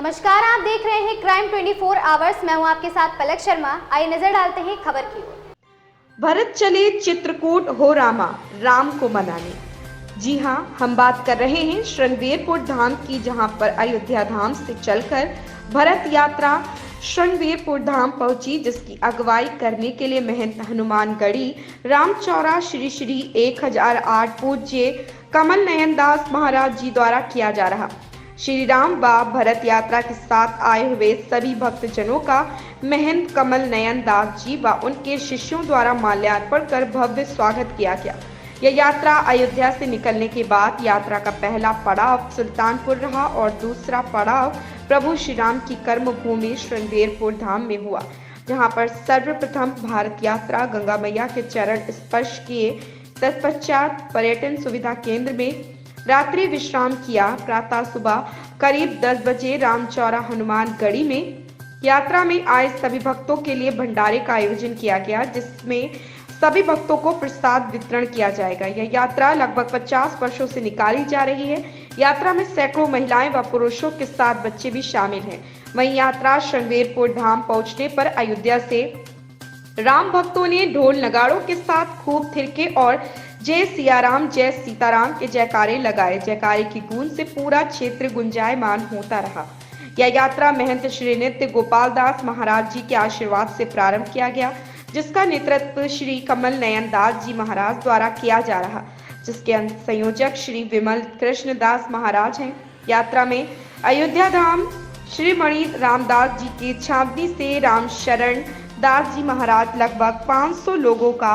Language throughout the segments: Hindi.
नमस्कार, आप देख रहे हैं क्राइम 24 आवर्स। मैं हूं आपके साथ पलक शर्मा। आइए नजर डालते हैं खबर की ओर। भरत चले चित्रकूट हो रामा, राम को मनाने। जी हां, हम बात कर रहे हैं श्रृंगेरपुर धाम की, जहां पर अयोध्या धाम से चलकर भरत यात्रा श्रृंगेरपुर धाम पहुंची, जिसकी अगुवाई करने के लिए महंत हनुमानगढ़ी रामचौरा श्री श्री 1008 पूज्य कमल नयन दास महाराज जी द्वारा किया जा रहा श्री राम व भरत यात्रा के साथ आए हुए सभी भक्तजनों का महंत कमल नयन दास जी व उनके शिष्यों द्वारा माल्यार्पण कर भव्य स्वागत किया गया। यह यात्रा अयोध्या से निकलने के बाद यात्रा का पहला पड़ाव सुल्तानपुर रहा और दूसरा पड़ाव प्रभु श्री राम की कर्म भूमि श्रृंगेरपुर धाम में हुआ, जहां पर सर्वप्रथम भारत यात्रा गंगा मैया के चरण स्पर्श किए। तत्पश्चात पर्यटन सुविधा केंद्र में रात्रि विश्राम किया। प्रातः सुबह करीब 10 बजे रामचौरा हनुमानगढ़ी में यात्रा में आए सभी भक्तों के लिए भंडारे का आयोजन किया गया, जिसमें सभी भक्तों को प्रसाद वितरण किया जाएगा। यह यात्रा लगभग 50 वर्षों से निकाली जा रही है। यात्रा में सैकड़ों महिलाएं व पुरुषों के साथ बच्चे भी शामिल हैं। वहीं यात्रा श्रृंगेरपुर धाम पहुंचने पर अयोध्या से राम भक्तों ने ढोल नगाड़ों के साथ खूब थिरके और जय सियाराम जय सीताराम के जयकारे लगाए। जयकारे की गूंज से पूरा क्षेत्र गुंजायमान होता रहा। यह यात्रा महंत श्री नित्य गोपाल दास महाराज जी के आशीर्वाद से प्रारंभ किया गया, जिसका नेतृत्व श्री कमल नयन दास जी महाराज द्वारा किया जा रहा, जिसके संयोजक श्री विमल कृष्ण दास महाराज हैं। यात्रा में अयोध्या धाम श्री मणि रामदास जी की छावनी से राम शरण दास जी महाराज लगभग 500 लोगों का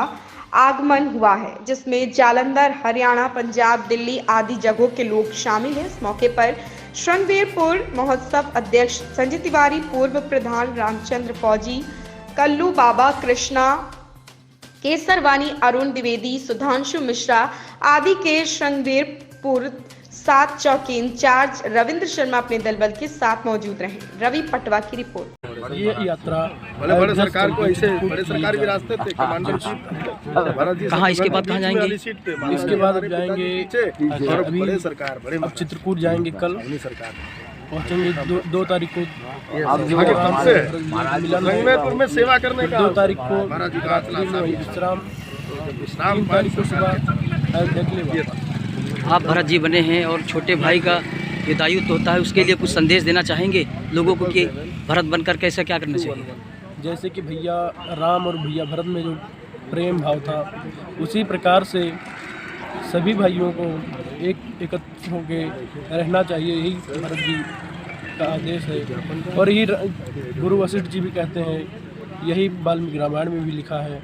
आगमन हुआ है, जिसमें जालंधर, हरियाणा, पंजाब, दिल्ली आदि जगहों के लोग शामिल हैं। इस मौके पर श्रृंगेरपुर महोत्सव अध्यक्ष संजय तिवारी, पूर्व प्रधान रामचंद्र फौजी, कल्लू बाबा, कृष्णा केसरवानी, अरुण द्विवेदी, सुधांशु मिश्रा आदि के श्रृंगेरपुर 7 चौकी इंचार्ज रविंद्र शर्मा अपने दलबल के साथ मौजूद रहे। रवि पटवा की रिपोर्ट। ये यात्रा बड़े सरकार को ऐसे बड़े सरकार के रास्ते थे कमांडर कहाँ इसके बाद कहाँ जाएंगे? इसके बाद अब जाएंगे बड़े सरकार अब चित्रकूट जाएंगे। कल सरकार पहुंचेंगे 2 तारीख को संगमेरपुर में सेवा करने का। 2 तारीख को विश्राम 3 तारीख को सुबह अयोध्या। आप भरत जी बने हैं और छोटे भाई का ये दायित्व होता है, उसके लिए कुछ संदेश देना चाहेंगे लोगों को कि भरत बनकर कैसे क्या करना चाहिए? जैसे कि भैया राम और भैया भरत में जो प्रेम भाव था, उसी प्रकार से सभी भाइयों को एकत्र होकर रहना चाहिए। यही भरत जी का आदेश है और यही गुरु वशिष्ठ जी भी कहते हैं, यही वाल्मीकि रामायण में भी लिखा है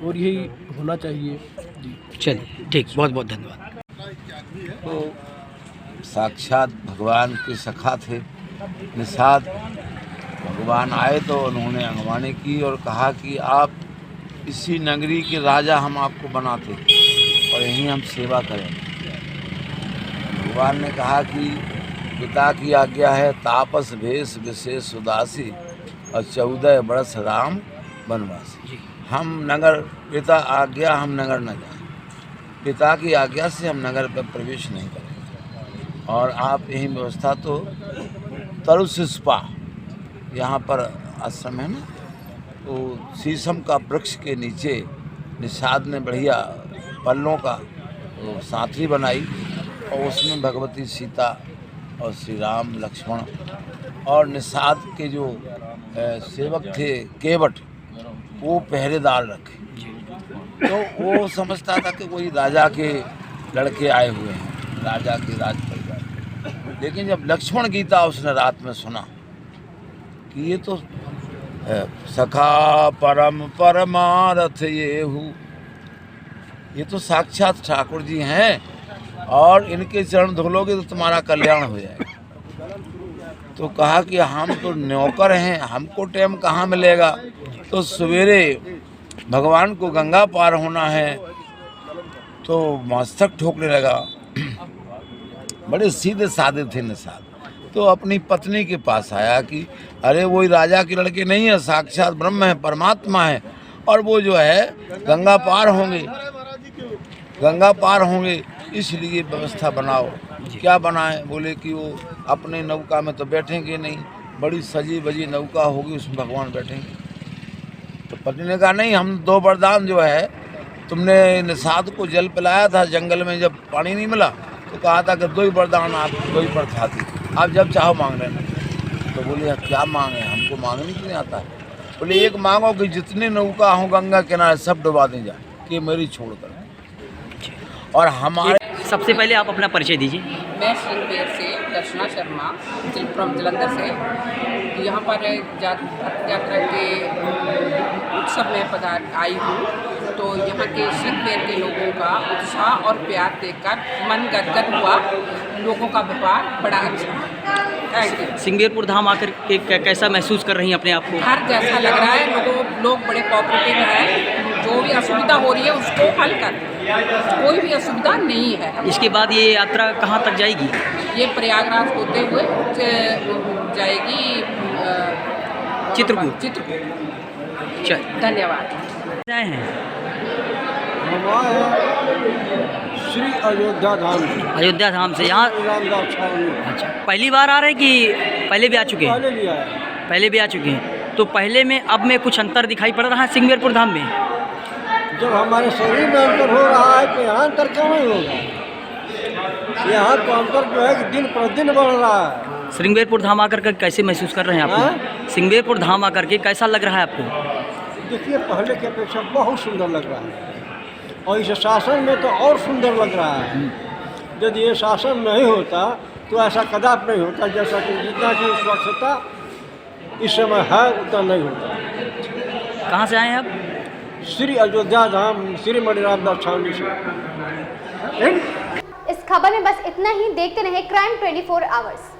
और यही होना चाहिए जी। चलिए ठीक, बहुत बहुत धन्यवाद। तो साक्षात भगवान के सखा थे निषाद। भगवान आए तो उन्होंने अगवानी की और कहा कि आप इसी नगरी के राजा हम आपको बनाते और यहीं हम सेवा करें। भगवान ने कहा कि पिता की आज्ञा है तापस भेष विशेष उदासी और 14 वर्ष राम वनवासी। हम नगर पिता आज्ञा हम नगर न जाएं, पिता की आज्ञा से हम नगर पर प्रवेश नहीं करेंगे। और आप यही व्यवस्था तो तरुशिष्पा यहाँ पर आश्रम है ना, तो शीशम का वृक्ष के नीचे निषाद ने बढ़िया पल्लों का तो साथी बनाई और उसमें भगवती सीता और श्री राम लक्ष्मण और निषाद के जो सेवक थे केवट, वो पहरेदार रखे। तो वो समझता था कि कोई राजा के लड़के आए हुए हैं, राजा के राज परिवार। लेकिन जब लक्ष्मण गीता उसने रात में सुना कि ये तो सखा परम परमारथ ये हूँ, ये तो साक्षात ठाकुर जी हैं और इनके चरण धुलोगे तो तुम्हारा कल्याण हो जाएगा। तो कहा कि हम तो नौकर हैं, हमको टाइम कहाँ मिलेगा। तो सवेरे भगवान को गंगा पार होना है तो मस्तक ठोकने लगा। बड़े सीधे साधे थे निषाद। तो अपनी पत्नी के पास आया कि अरे वही राजा के लड़के नहीं है, साक्षात ब्रह्म है, परमात्मा है और वो जो है गंगा पार होंगे, इसलिए व्यवस्था बनाओ। क्या बनाए? बोले कि वो अपने नौका में तो बैठेंगे नहीं, बड़ी सजी बजी नौका होगी उसमें भगवान बैठेंगे। तो पत्नी ने कहा नहीं, हम 2 वरदान जो है, तुमने निषाद को जल पिलाया था जंगल में जब पानी नहीं मिला, तो कहा था कि 2 ही वरदान आप 2 ही पर खाती, आप जब चाहो मांग लेना। तो बोले क्या मांगे, हमको मांगने क्यों नहीं आता है। बोले एक मांगो कि जितने नौका हो गंगा किनारे सब डुबा दें जाए, कि मेरी छोड़ कर। और हमारे सबसे पहले आप अपना परिचय दीजिए। मैं श्रृंगेर से दर्शना शर्मा फ्रॉम जलंधर से यहाँ पर यात्रा के उत्सव में आई हूँ। तो यहाँ के श्रृंगेर के लोगों का उत्साह और प्यार देखकर मन गदगद हुआ। लोगों का व्यवहार बड़ा अच्छा है। सिंगेरपुर धाम आकर के कैसा महसूस कर रही हैं अपने आप को? घर जैसा लग रहा है। लोग बड़े कोऑपरेटिव हैं। जो भी असुविधा हो रही है उसको हल कर रहे हैं, कोई भी असुविधा नहीं है। इसके बाद ये यात्रा कहाँ तक जाएगी? ये प्रयागराज होते हुए जाएगी चित्रकूट। चल, धन्यवाद। आए हैं श्री अयोध्या धाम से। अयोध्या धाम से यहाँ? रामदास छावनी। अच्छा, पहली बार आ रहे हैं कि पहले भी आ चुके हैं? पहले भी आया। पहले भी आ चुके हैं। तो पहले में अब में कुछ अंतर दिखाई पड़ रहा है सिंगेरपुर धाम में? जब हमारे शरीर में अंतर हो रहा है तो यहाँ अंतर क्यों नहीं होगा? यहाँ तो अंतर जो है कि दिन प्रतिदिन बढ़ रहा है। सिंगेरपुर धाम आकर के कैसे महसूस कर रहे हैं आप? हाँ? सिंगेरपुर धाम आकर के कैसा लग रहा है आपको? देखिए, पहले की अपेक्षा बहुत सुंदर लग रहा है, और इस शासन में तो और सुंदर लग रहा है। यदि ये शासन नहीं होता तो ऐसा कदापि नहीं होता। जैसा कि जितना की स्वच्छता इस समय है उतना नहीं होता। कहाँ से आए हैं आप? श्री अयोध्या धाम, श्री मणि रामदास छावनी से। इस खबर में बस इतना ही। देखते रहे क्राइम 24 आवर्स।